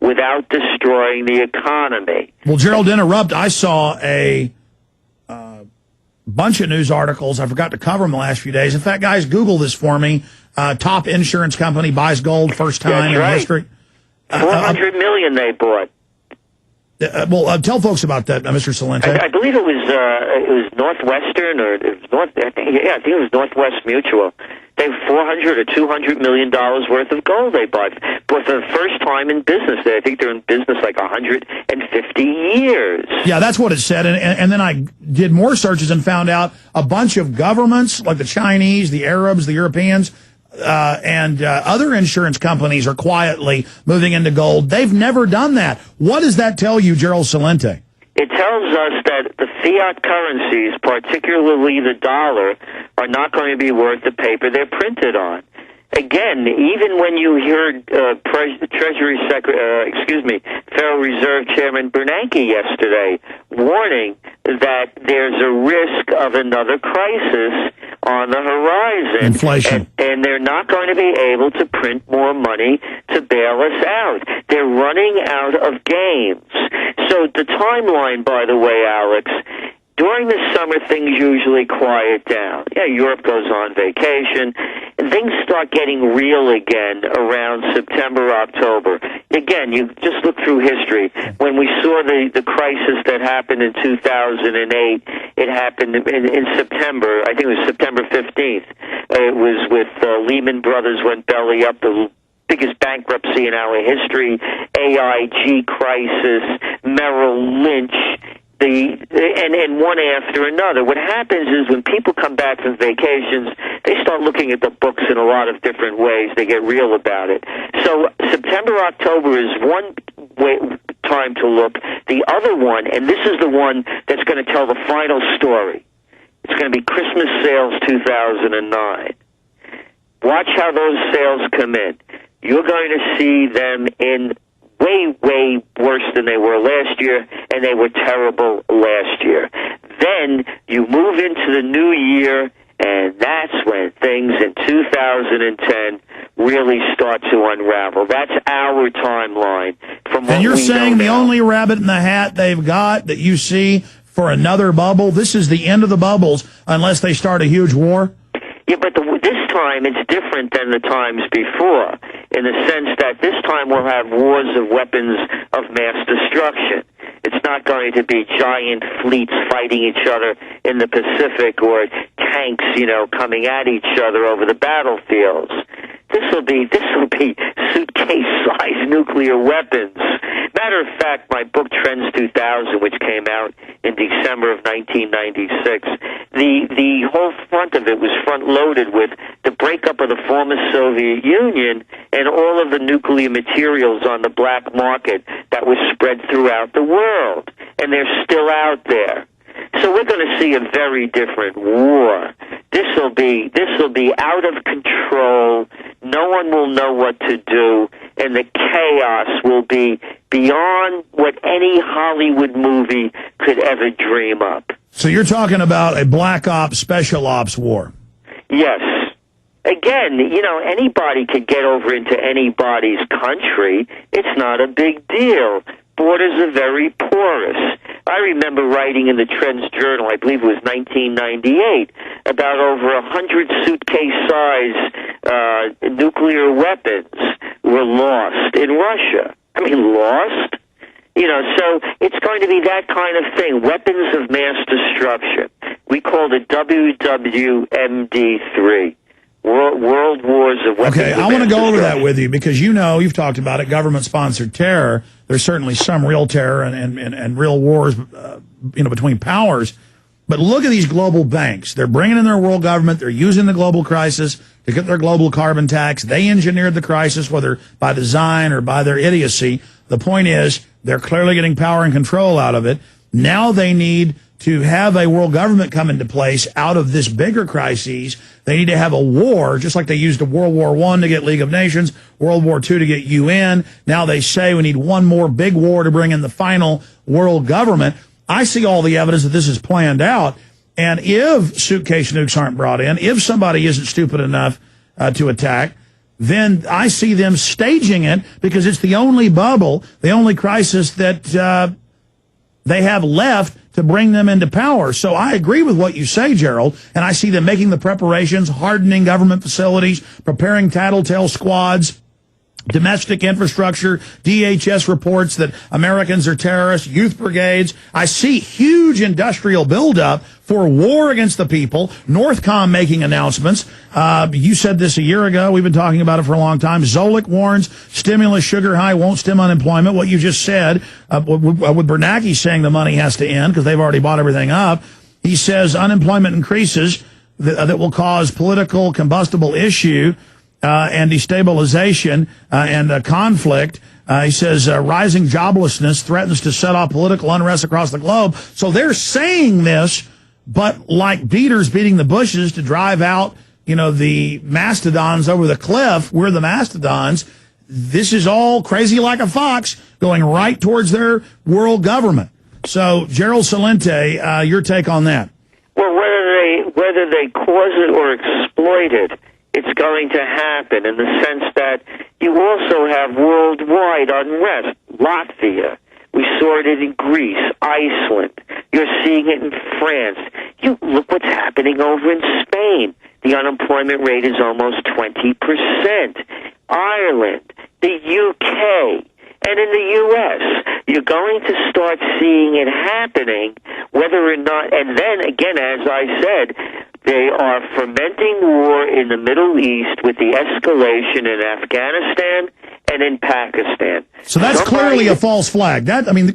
without destroying the economy. Well, Gerald, interrupt. I saw a bunch of news articles. I forgot to cover them the last few days. In fact, guys, Google this for me. Top insurance company buys gold first time in history. $400 million they bought. Tell folks about that, Mr. Celente. I believe it was Northwestern, or it was I think it was Northwest Mutual. They have $400 or $200 million worth of gold they bought for the first time in business. I think they're in business like 150 years. Yeah, that's what it said. And then I did more searches and found out a bunch of governments, like the Chinese, the Arabs, the Europeans, and other insurance companies are quietly moving into gold. They've never done that. What does that tell you, Gerald Celente? It tells us that the fiat currencies, particularly the dollar, are not going to be worth the paper they're printed on. Again, even when you heard Federal Reserve Chairman Bernanke yesterday warning that there's a risk of another crisis on the horizon. Inflation. And they're not going to be able to print more money to bail us out. They're running out of games. So the timeline, by the way, Alex, during the summer, things usually quiet down. Yeah, Europe goes on vacation, and things start getting real again around September, October. Again, you just look through history. When we saw the crisis that happened in 2008, it happened in September. I think it was September 15th. It was with Lehman Brothers went belly up, the biggest bankruptcy in our history, AIG crisis, Merrill Lynch, and one after another. What happens is when people come back from vacations, they start looking at the books in a lot of different ways. They get real about it. So September, October is one time to look. The other one, and this is the one that's going to tell the final story, it's going to be Christmas sales 2009. Watch how those sales come in. You're going to see them in way worse than they were last year, and they were terrible last year. Then you move into the new year, and that's when things in 2010 really start to unravel. That's our timeline. And you're saying the only rabbit in the hat they've got that you see for another bubble, this is the end of the bubbles unless they start a huge war? Yeah, but this time it's different than the times before, in the sense that this time we'll have wars of weapons of mass destruction. It's not going to be giant fleets fighting each other in the Pacific or tanks, coming at each other over the battlefields. This will be suitcase-sized nuclear weapons. Matter of fact, my book Trends 2000, which came out in December of 1996, the whole front of it was front-loaded with the breakup of the former Soviet Union and all of the nuclear materials on the black market that was spread throughout the world, and they're still out there. So we're going to see a very different war. This will be out of control. No one will know what to do, and the chaos will be beyond what any Hollywood movie could ever dream up. So you're talking about a black ops, special ops war? Yes. Again, anybody could get over into anybody's country. It's not a big deal. Borders are very porous. I remember writing in the Trends Journal, I believe it was 1998, about over 100 suitcase-sized nuclear weapons were lost in Russia. I mean, lost? So it's going to be that kind of thing, weapons of mass destruction. We called it WWMD3. World Wars of Weapons. Okay, I want to go over that with you because you've talked about it, government-sponsored terror. There's certainly some real terror and real wars, between powers. But look at these global banks. They're bringing in their world government. They're using the global crisis to get their global carbon tax. They engineered the crisis, whether by design or by their idiocy. The point is they're clearly getting power and control out of it. Now they need to have a world government come into place out of this bigger crises. They need to have a war, just like they used a World War I to get League of Nations, World War II to get UN. Now they say we need one more big war to bring in the final world government. I see all the evidence that this is planned out. And if suitcase nukes aren't brought in, if somebody isn't stupid enough to attack, then I see them staging it because it's the only bubble, the only crisis that they have left to bring them into power. So I agree with what you say, Gerald, and I see them making the preparations, hardening government facilities, preparing tattletale squads, domestic infrastructure. DHS reports that Americans are terrorists, youth brigades. I see huge industrial buildup for war against the people. Northcom making announcements. You said this a year ago. We've been talking about it for a long time. Zolik warns stimulus sugar high won't stem unemployment. What you just said, with Bernanke saying the money has to end because they've already bought everything up. He says unemployment increases that will cause political combustible issue and destabilization and conflict. He says rising joblessness threatens to set off political unrest across the globe. So they're saying this, but like beaters beating the bushes to drive out, the mastodons over the cliff. We're the mastodons. This is all crazy like a fox going right towards their world government. So, Gerald Celente, your take on that? Well, whether they cause it or exploit it, it's going to happen in the sense that you also have worldwide unrest. Latvia, we saw it in Greece, Iceland. You're seeing it in France. You look what's happening over in Spain. The unemployment rate is almost 20%. Ireland, the UK, and in the U.S., you're going to start seeing it happening, whether or not, and then again, as I said, they are fermenting war in the Middle East with the escalation in Afghanistan and in Pakistan. So that's clearly a false flag.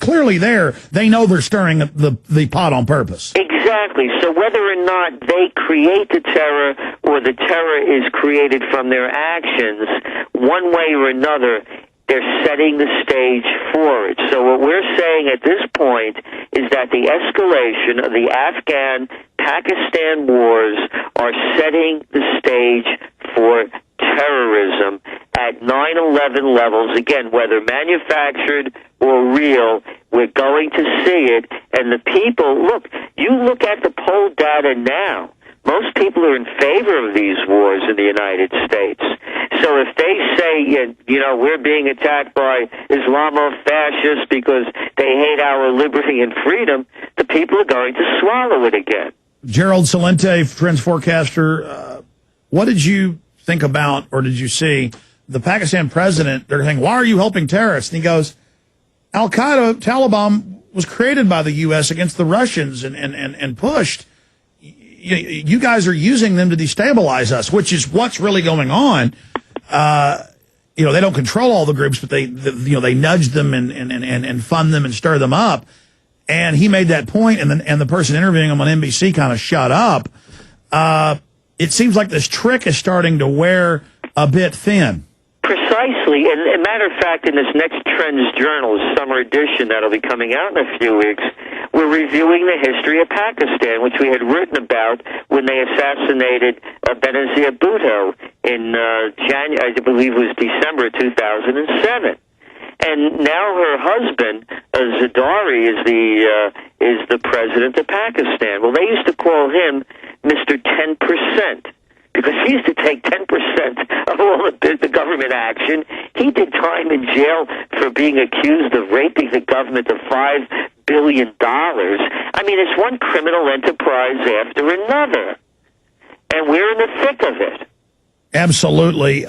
Clearly they know they're stirring the pot on purpose. Exactly. So whether or not they create the terror or the terror is created from their actions, one way or another, they're setting the stage for it. So what we're saying at this point is that the escalation of the Afghan-Pakistan wars are setting the stage for terrorism at 9/11 levels. Again, whether manufactured or real, we're going to see it. And the people, you look at the poll data now. Most people are in favor of these wars in the United States. So if they say, we're being attacked by Islamo-fascists because they hate our liberty and freedom, the people are going to swallow it again. Gerald Celente, Trends Forecaster, what did you think about, or did you see, the Pakistan president? They're saying, why are you helping terrorists? And he goes, Al-Qaeda, Taliban was created by the U.S. against the Russians and pushed. You guys are using them to destabilize us, which is what's really going on. They don't control all the groups, but they nudge them and fund them and stir them up. And he made that point, and the person interviewing him on NBC kind of shut up. It seems like this trick is starting to wear a bit thin. Precisely. And as a matter of fact, in this next Trends Journal, summer edition that'll be coming out in a few weeks, we're reviewing the history of Pakistan, which we had written about when they assassinated Benazir Bhutto in January, I believe it was December 2007. And now her husband, Zardari, is the president of Pakistan. Well, they used to call him Mr. 10%. Because he used to take 10% of all the government action. He did time in jail for being accused of raping the government of $5 billion. It's one criminal enterprise after another. And we're in the thick of it. Absolutely.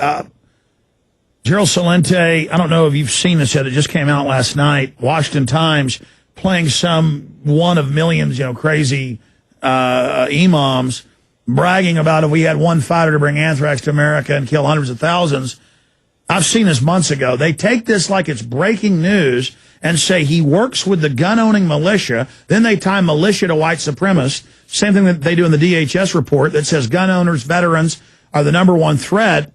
Gerald Celente, I don't know if you've seen this yet. It just came out last night. Washington Times playing some one of millions, crazy imams bragging about if we had one fighter to bring anthrax to America and kill hundreds of thousands. I've seen this months ago. They take this like it's breaking news and say he works with the gun-owning militia. Then they tie militia to white supremacists. Same thing that they do in the DHS report that says gun owners, veterans are the number one threat.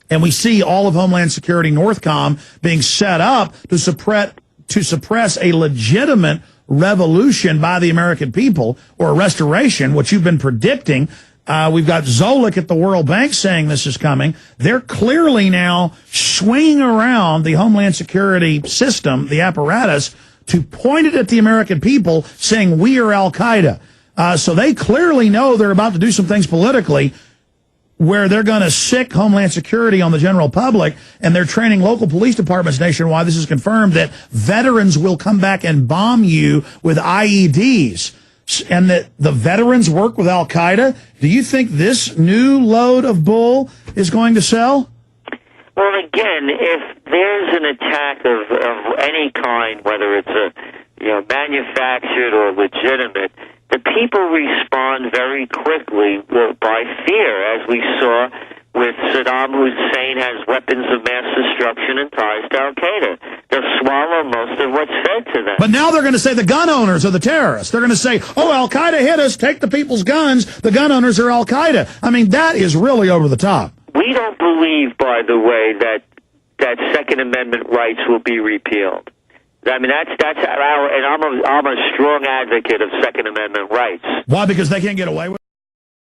And we see all of Homeland Security, Northcom, being set up to suppress a legitimate revolution by the American people, or a restoration, which you've been predicting. We've got Zolik at the World Bank saying this is coming. They're clearly now swinging around the Homeland Security system, the apparatus, to point it at the American people, saying we are Al-Qaeda. So they clearly know they're about to do some things politically. where they're going to sick Homeland Security on the general public, and they're training local police departments nationwide. This is confirmed that veterans will come back and bomb you with IEDs, and that the veterans work with Al-Qaeda. Do you think this new load of bull is going to sell? Well, again, if there's an attack of any kind, whether it's manufactured or legitimate, the people respond very quickly by fear, as we saw with Saddam Hussein has weapons of mass destruction and ties to Al-Qaeda. They'll swallow most of what's fed to them. But now they're going to say the gun owners are the terrorists. They're going to say, oh, Al-Qaeda hit us, take the people's guns. The gun owners are Al-Qaeda. I mean, that is really over the top. We don't believe, by the way, that Second Amendment rights will be repealed. I mean, that's our, and I'm a strong advocate of Second Amendment rights. Why? Because they can't get away with it?